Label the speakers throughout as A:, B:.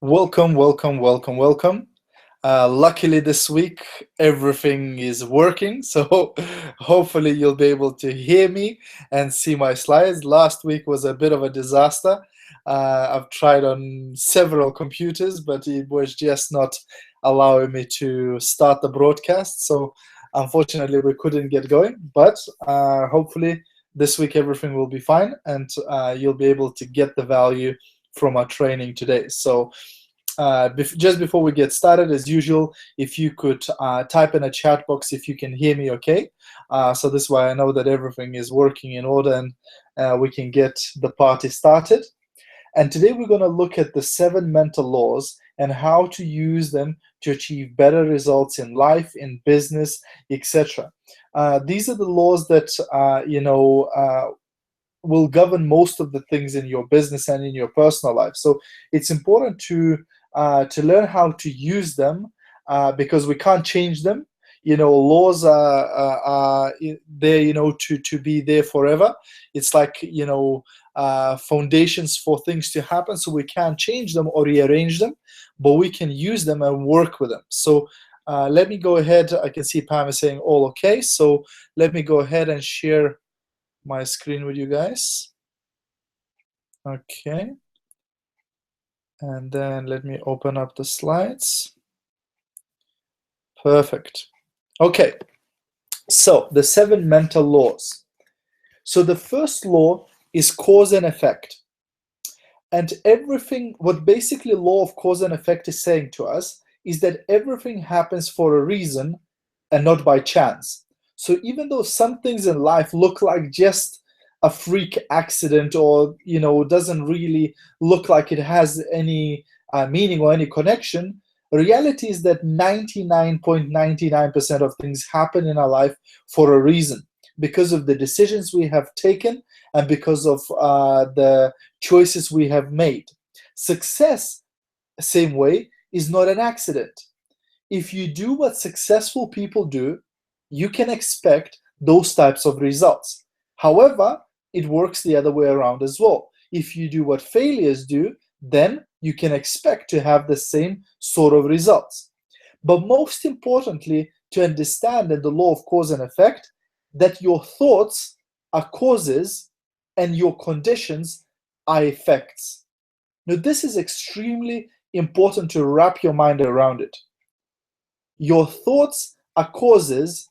A: Welcome, welcome, welcome, welcome. Luckily, this week everything is working, so hopefully you'll be able to hear me and see my slides. Last week was a bit of a disaster. I've tried on several computers, but it was just not allowing me to start the broadcast. So unfortunately, we couldn't get going, but hopefully this week everything will be fine and you'll be able to get the value from our training today. So just before we get started, as usual, if you could type in a chat box if you can hear me okay. So this way I know that everything is working in order and we can get the party started. And today we're going to look at the 7 mental laws and how to use them to achieve better results in life, in business, etc. These are the laws that, will govern most of the things in your business and in your personal life. So it's important to learn how to use them because we can't change them. Laws are there, to be there forever. It's like, foundations for things to happen. So we can't change them or rearrange them, but we can use them and work with them. So let me go ahead. I can see Pam is saying all okay. So let me go ahead and share my screen with you guys. Okay. And then let me open up the slides. Perfect. Okay. So the 7 mental laws. So the first law is cause and effect. And everything, what basically law of cause and effect is saying to us is that everything happens for a reason and not by chance. So even though some things in life look like just a freak accident or, doesn't really look like it has any meaning or any connection, reality is that 99.99% of things happen in our life for a reason, because of the decisions we have taken and because of the choices we have made. Success, same way, is not an accident. If you do what successful people do, you can expect those types of results. However, it works the other way around as well. If you do what failures do, then you can expect to have the same sort of results. But most importantly, to understand in the law of cause and effect, that your thoughts are causes and your conditions are effects. Now, this is extremely important to wrap your mind around it. Your thoughts are causes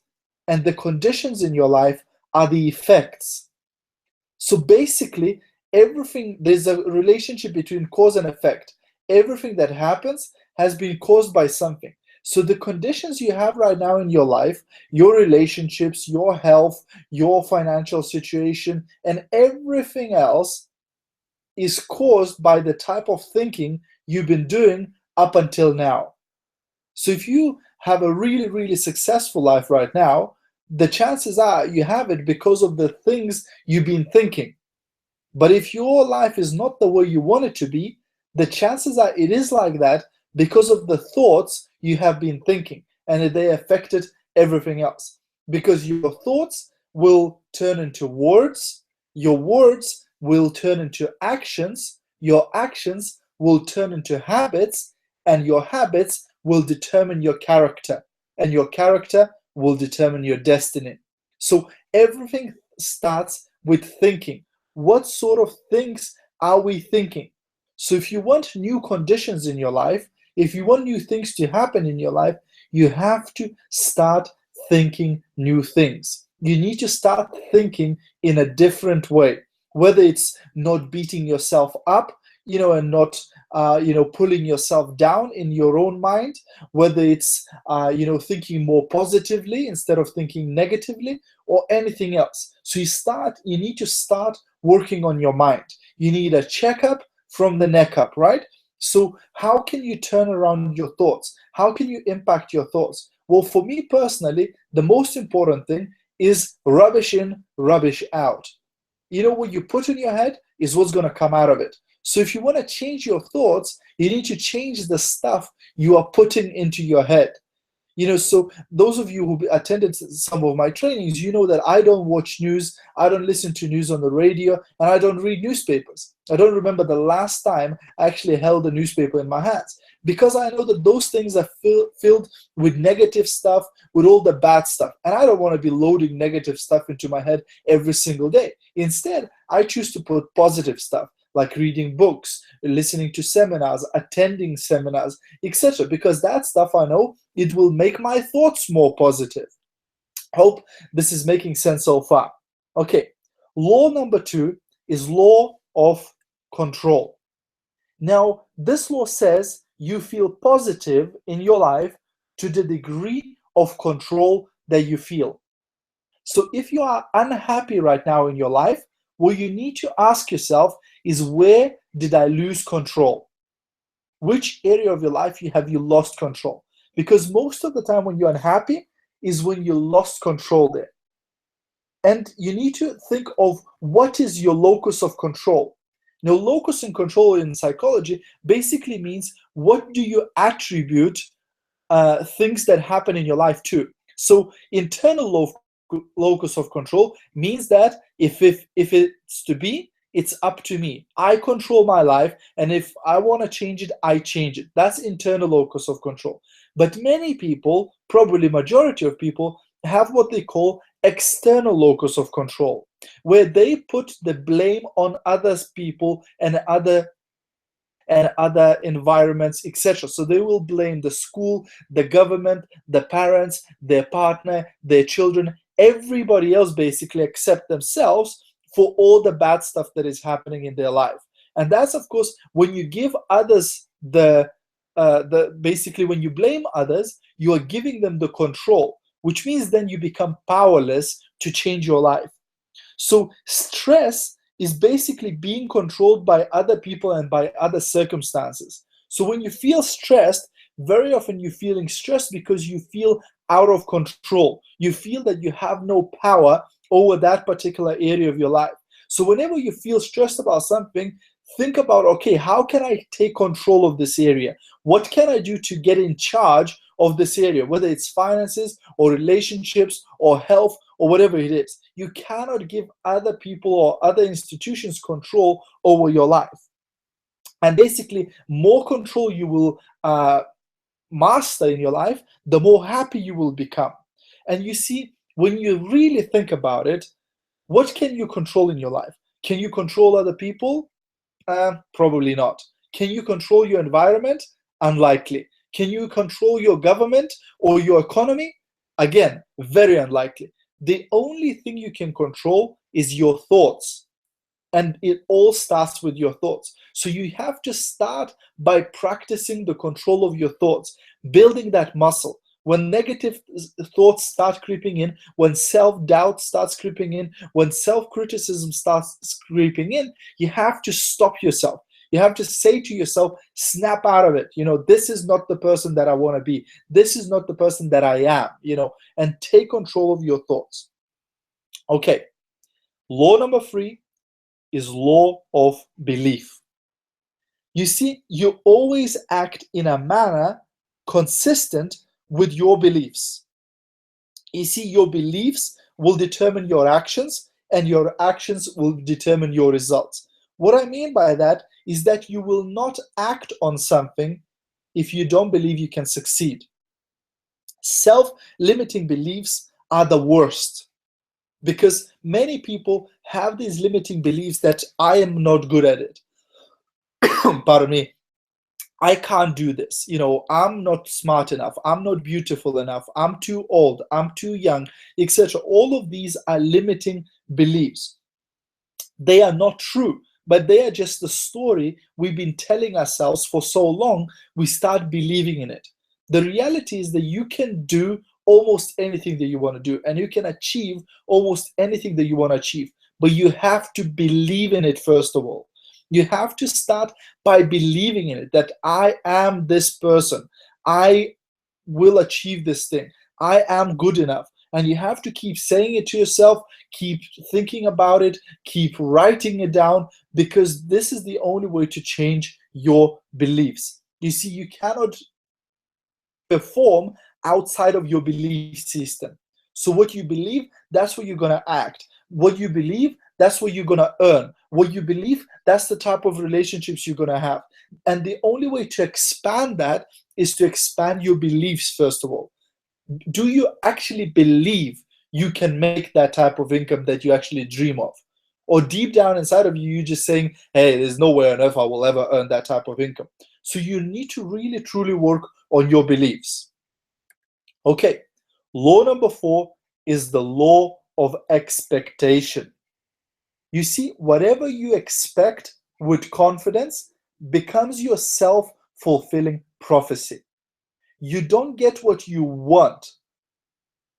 A: and the conditions in your life are the effects. So basically, everything, there's a relationship between cause and effect. Everything that happens has been caused by something. So the conditions you have right now in your life, your relationships, your health, your financial situation, and everything else is caused by the type of thinking you've been doing up until now. So if you have a really, really successful life right now, the chances are you have it because of the things you've been thinking. But if your life is not the way you want it to be, the chances are it is like that because of the thoughts you have been thinking, and they affected everything else. Because your thoughts will turn into words, your words will turn into actions, your actions will turn into habits, and your habits will determine your character, and your character will determine your destiny. So everything starts with thinking. What sort of things are we thinking? So if you want new conditions in your life, if you want new things to happen in your life, you have to start thinking new things. You need to start thinking in a different way, whether it's not beating yourself up, and not, pulling yourself down in your own mind, whether it's, thinking more positively instead of thinking negatively or anything else. So you need to start working on your mind. You need a checkup from the neck up, right? So how can you turn around your thoughts? How can you impact your thoughts? Well, for me personally, the most important thing is rubbish in, rubbish out. What you put in your head is what's going to come out of it. So if you want to change your thoughts, you need to change the stuff you are putting into your head. So those of you who attended some of my trainings, you know that I don't watch news, I don't listen to news on the radio, and I don't read newspapers. I don't remember the last time I actually held a newspaper in my hands, because I know that those things are filled with negative stuff, with all the bad stuff. And I don't want to be loading negative stuff into my head every single day. Instead, I choose to put positive stuff, like reading books, listening to seminars, attending seminars, etc. Because that stuff, I know it will make my thoughts more positive. Hope this is making sense so far. Okay, law number 2 is law of control. Now, this law says you feel positive in your life to the degree of control that you feel. So if you are unhappy right now in your life, what you need to ask yourself is, where did I lose control? Which area of your life have you lost control? Because most of the time when you're unhappy is when you lost control there. And you need to think of what is your locus of control. Now, locus of control in psychology basically means, what do you attribute things that happen in your life to? So internal locus of control means that if it's to be, it's up to me. I control my life, and if I want to change it, I change it. That's internal locus of control. But many people, probably majority of people, have what they call external locus of control, where they put the blame on other people and other environments, etc. So they will blame the school, the government, the parents, their partner, their children, everybody else basically except themselves, for all the bad stuff that is happening in their life. And that's, of course, when you give others basically when you blame others, you are giving them the control, which means then you become powerless to change your life. So stress is basically being controlled by other people and by other circumstances. So when you feel stressed, very often you're feeling stressed because you feel out of control. You feel that you have no power over that particular area of your life. So whenever you feel stressed about something, think about, okay, how can I take control of this area? What can I do to get in charge of this area, whether it's finances or relationships or health or whatever it is? You cannot give other people or other institutions control over your life. And basically, more control you will master in your life, the more happy you will become. And you see, when you really think about it, what can you control in your life? Can you control other people? Probably not. Can you control your environment? Unlikely. Can you control your government or your economy? Again, very unlikely. The only thing you can control is your thoughts. And it all starts with your thoughts. So you have to start by practicing the control of your thoughts, building that muscle. When negative thoughts start creeping in, when self-doubt starts creeping in, when self-criticism starts creeping in, you have to stop yourself. You have to say to yourself, snap out of it. This is not the person that I want to be. This is not the person that I am, and take control of your thoughts. Okay. Law number 3 is law of belief. You see, you always act in a manner consistent with your beliefs. You see, your beliefs will determine your actions, and your actions will determine your results. What I mean by that is that you will not act on something if you don't believe you can succeed. Self-limiting beliefs are the worst, because many people have these limiting beliefs that I am not good at it. Pardon me. I can't do this. I'm not smart enough. I'm not beautiful enough. I'm too old. I'm too young, etc. All of these are limiting beliefs. They are not true, but they are just the story we've been telling ourselves for so long, we start believing in it. The reality is that you can do almost anything that you want to do, and you can achieve almost anything that you want to achieve, but you have to believe in it first of all. You have to start by believing in it, that I am this person. I will achieve this thing. I am good enough. And you have to keep saying it to yourself, keep thinking about it, keep writing it down, because this is the only way to change your beliefs. You see, you cannot perform outside of your belief system. So what you believe, that's what you're going to act. What you believe, that's what you're going to earn. What you believe, that's the type of relationships you're going to have. And the only way to expand that is to expand your beliefs, first of all. Do you actually believe you can make that type of income that you actually dream of? Or deep down inside of you, you're just saying, hey, there's nowhere on earth I will ever earn that type of income. So you need to really, truly work on your beliefs. Okay, law number 4 is the law of expectation. You see, whatever you expect with confidence becomes your self-fulfilling prophecy. You don't get what you want,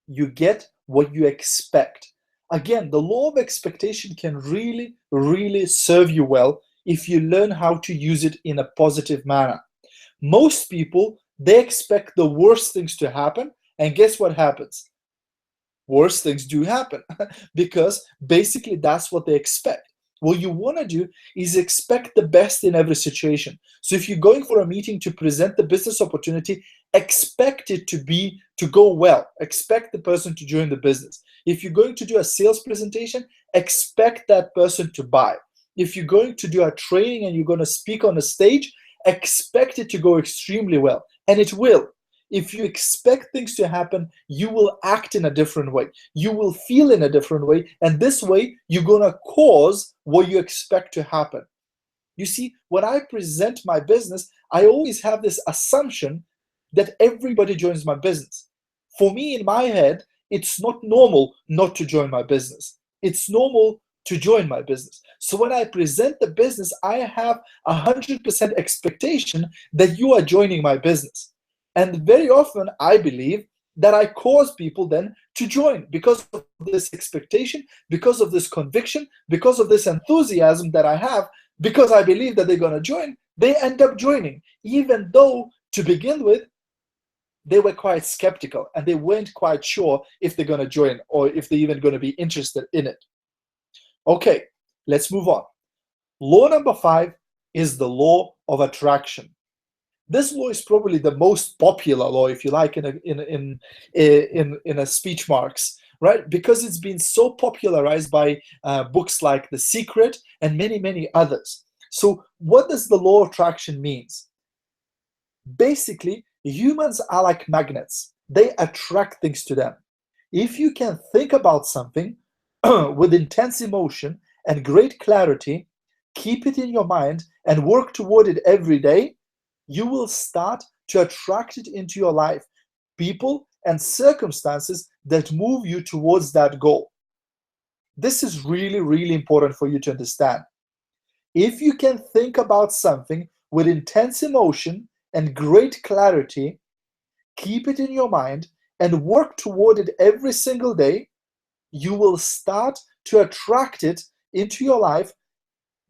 A: you get what you expect. Again, the law of expectation can really, really serve you well if you learn how to use it in a positive manner. Most people, they expect the worst things to happen, and guess what happens? Worse things do happen because basically that's what they expect. What you want to do is expect the best in every situation. So if you're going for a meeting to present the business opportunity, expect it to go well. Expect the person to join the business. If you're going to do a sales presentation, expect that person to buy. If you're going to do a training and you're going to speak on a stage, expect it to go extremely well, and it will. If you expect things to happen, you will act in a different way. You will feel in a different way. And this way, you're going to cause what you expect to happen. You see, when I present my business, I always have this assumption that everybody joins my business. For me, in my head, it's not normal not to join my business. It's normal to join my business. So when I present the business, I have 100% expectation that you are joining my business. And very often, I believe that I cause people then to join because of this expectation, because of this conviction, because of this enthusiasm that I have, because I believe that they're going to join, they end up joining, even though to begin with, they were quite skeptical and they weren't quite sure if they're going to join or if they're even going to be interested in it. Okay, let's move on. Law number 5 is the law of attraction. This law is probably the most popular law, if you like, in a speech marks, right? Because it's been so popularized by books like The Secret and many, many others. So what does the law of attraction means? Basically, humans are like magnets. They attract things to them. If you can think about something with intense emotion and great clarity, keep it in your mind and work toward it every day, you will start to attract it into your life, people and circumstances that move you towards that goal. This is really, really important for you to understand. If you can think about something with intense emotion and great clarity, keep it in your mind and work toward it every single day, you will start to attract it into your life,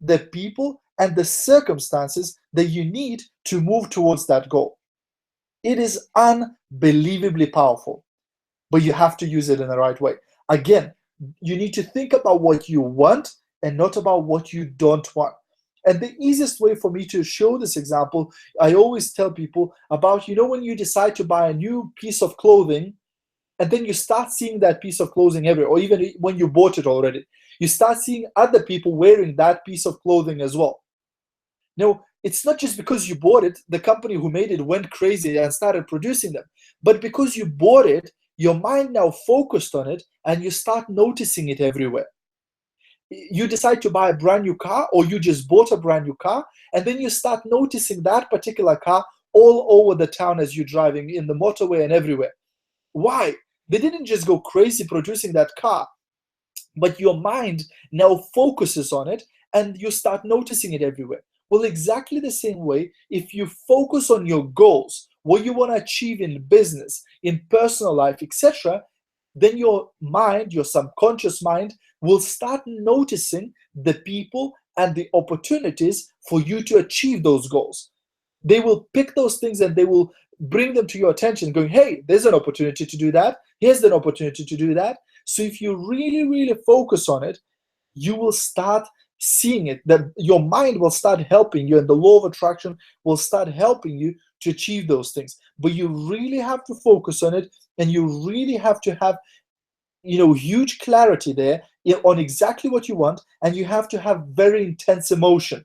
A: the people and the circumstances that you need to move towards that goal. It is unbelievably powerful, but you have to use it in the right way. Again, you need to think about what you want and not about what you don't want. And the easiest way for me to show this example, I always tell people about, when you decide to buy a new piece of clothing, and then you start seeing that piece of clothing everywhere, or even when you bought it already, you start seeing other people wearing that piece of clothing as well. Now, it's not just because you bought it, the company who made it went crazy and started producing them, but because you bought it, your mind now focused on it, and you start noticing it everywhere. You decide to buy a brand new car, or you just bought a brand new car, and then you start noticing that particular car all over the town as you're driving in the motorway and everywhere. Why? They didn't just go crazy producing that car, but your mind now focuses on it and you start noticing it everywhere. Well, exactly the same way, if you focus on your goals, what you want to achieve in business, in personal life, etc., then your mind, your subconscious mind, will start noticing the people and the opportunities for you to achieve those goals. They will pick those things and they will bring them to your attention, going, hey, there's an opportunity to do that. Here's an opportunity to do that. So if you really, really focus on it, you will start seeing it, that your mind will start helping you, and the law of attraction will start helping you to achieve those things. But you really have to focus on it, and you really have to have, huge clarity there on exactly what you want, and you have to have very intense emotion.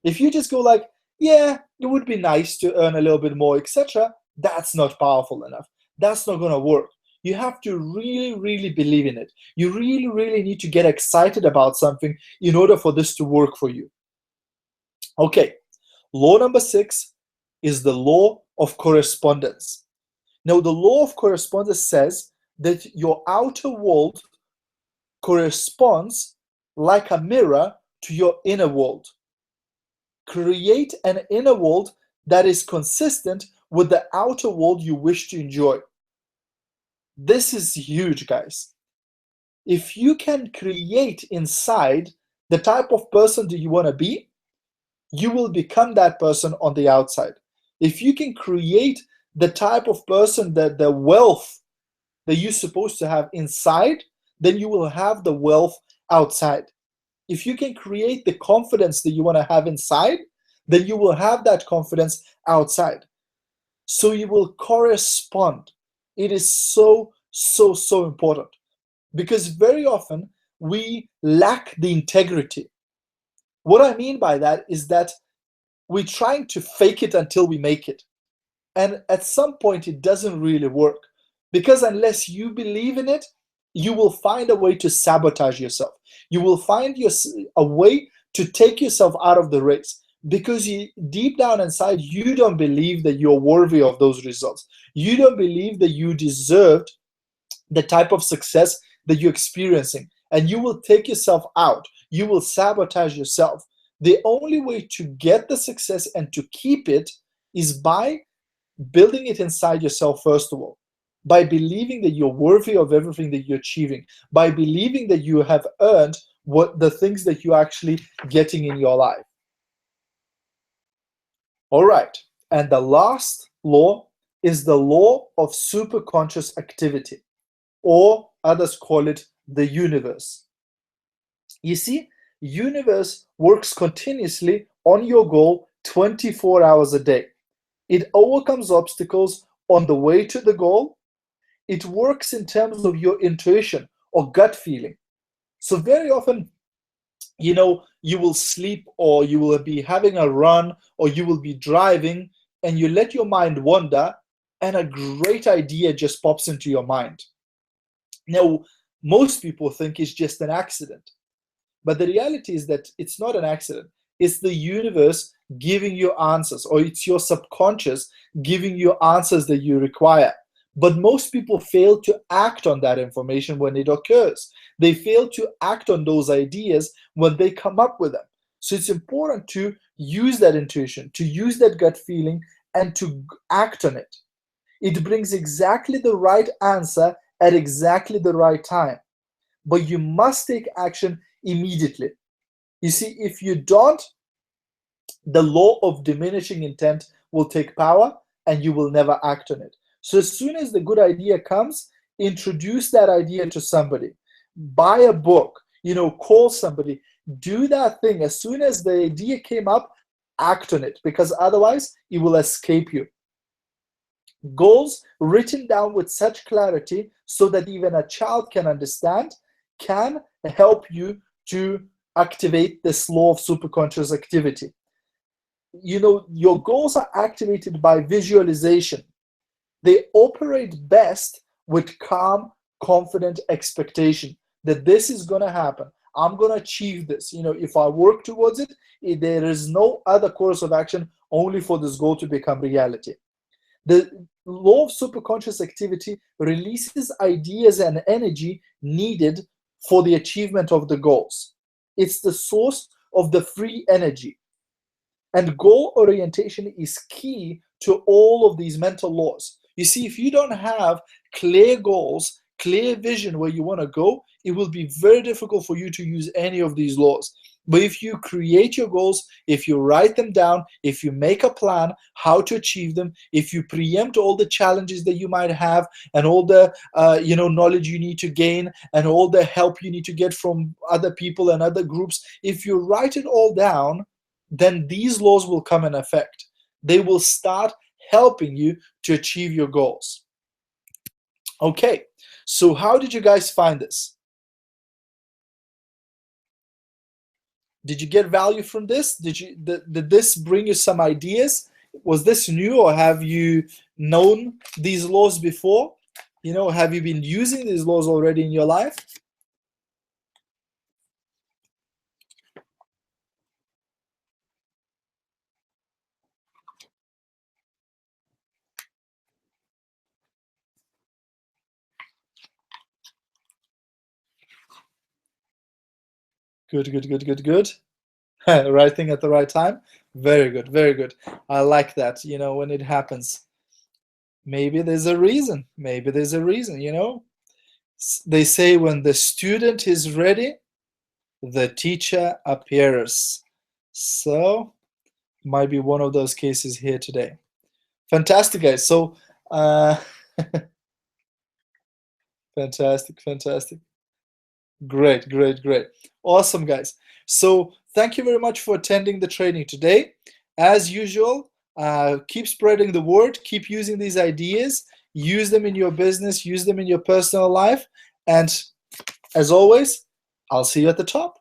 A: If you just go like, yeah, it would be nice to earn a little bit more, etc., that's not powerful enough. That's not going to work. You have to really, really believe in it. You really, really need to get excited about something in order for this to work for you. Okay, law number 6 is the law of correspondence. Now, the law of correspondence says that your outer world corresponds like a mirror to your inner world. Create an inner world that is consistent with the outer world you wish to enjoy. This is huge, guys. If you can create inside the type of person that you want to be, you will become that person on the outside. If you can create the type of person, that the wealth that you're supposed to have inside, then you will have the wealth outside. If you can create the confidence that you want to have inside, then you will have that confidence outside. So you will correspond. It is so, so, so important, because very often we lack the integrity. What I mean by that is that we're trying to fake it until we make it. And at some point, it doesn't really work, because unless you believe in it, you will find a way to sabotage yourself. You will find a way to take yourself out of the race, because deep down inside, you don't believe that you're worthy of those results. You don't believe that you deserved the type of success that you're experiencing, and you will take yourself out. You will sabotage yourself. The only way to get the success and to keep it is by building it inside yourself, first of all, by believing that you're worthy of everything that you're achieving, by believing that you have earned what the things that you're actually getting in your life. All right, and the last law is the law of superconscious activity, or others call it the universe. You see, universe works continuously on your goal 24 hours a day. It overcomes obstacles on the way to the goal. It works in terms of your intuition or gut feeling. So very often, you will sleep, or you will be having a run, or you will be driving, and you let your mind wander, and a great idea just pops into your mind. Now, most people think it's just an accident, but the reality is that it's not an accident. It's the universe giving you answers, or it's your subconscious giving you answers that you require. But most people fail to act on that information when it occurs. They fail to act on those ideas when they come up with them. So it's important to use that intuition, to use that gut feeling, and to act on it. It brings exactly the right answer at exactly the right time. But you must take action immediately. You see, if you don't, the law of diminishing intent will take power, and you will never act on it. So as soon as the good idea comes, introduce that idea to somebody. Buy a book, call somebody, do that thing. As soon as the idea came up, act on it, because otherwise it will escape you. Goals written down with such clarity so that even a child can understand can help you to activate this law of superconscious activity. Your goals are activated by visualization. They operate best with calm, confident expectation that this is going to happen. I'm going to achieve this. If I work towards it, there is no other course of action only for this goal to become reality. The law of superconscious activity releases ideas and energy needed for the achievement of the goals. It's the source of the free energy. And goal orientation is key to all of these mental laws. You see, if you don't have clear goals, clear vision where you want to go, it will be very difficult for you to use any of these laws. But if you create your goals, if you write them down, if you make a plan how to achieve them, if you preempt all the challenges that you might have and all the knowledge you need to gain and all the help you need to get from other people and other groups, if you write it all down, then these laws will come in effect. They will start helping you to achieve your goals. Okay, so how did you guys find this? Did you get value from this? Did this bring you some ideas? Was this new, or have you known these laws before? Have you been using these laws already in your life? Good, good, good, good, good. Right thing at the right time. Very good, very good. I like that, when it happens. Maybe there's a reason. Maybe there's a reason, They say when the student is ready, the teacher appears. So, might be one of those cases here today. Fantastic, guys. So, fantastic, fantastic. Great, great, great. Awesome, guys. So thank you very much for attending the training today. As usual, keep spreading the word, keep using these ideas, use them in your business, use them in your personal life. And as always, I'll see you at the top.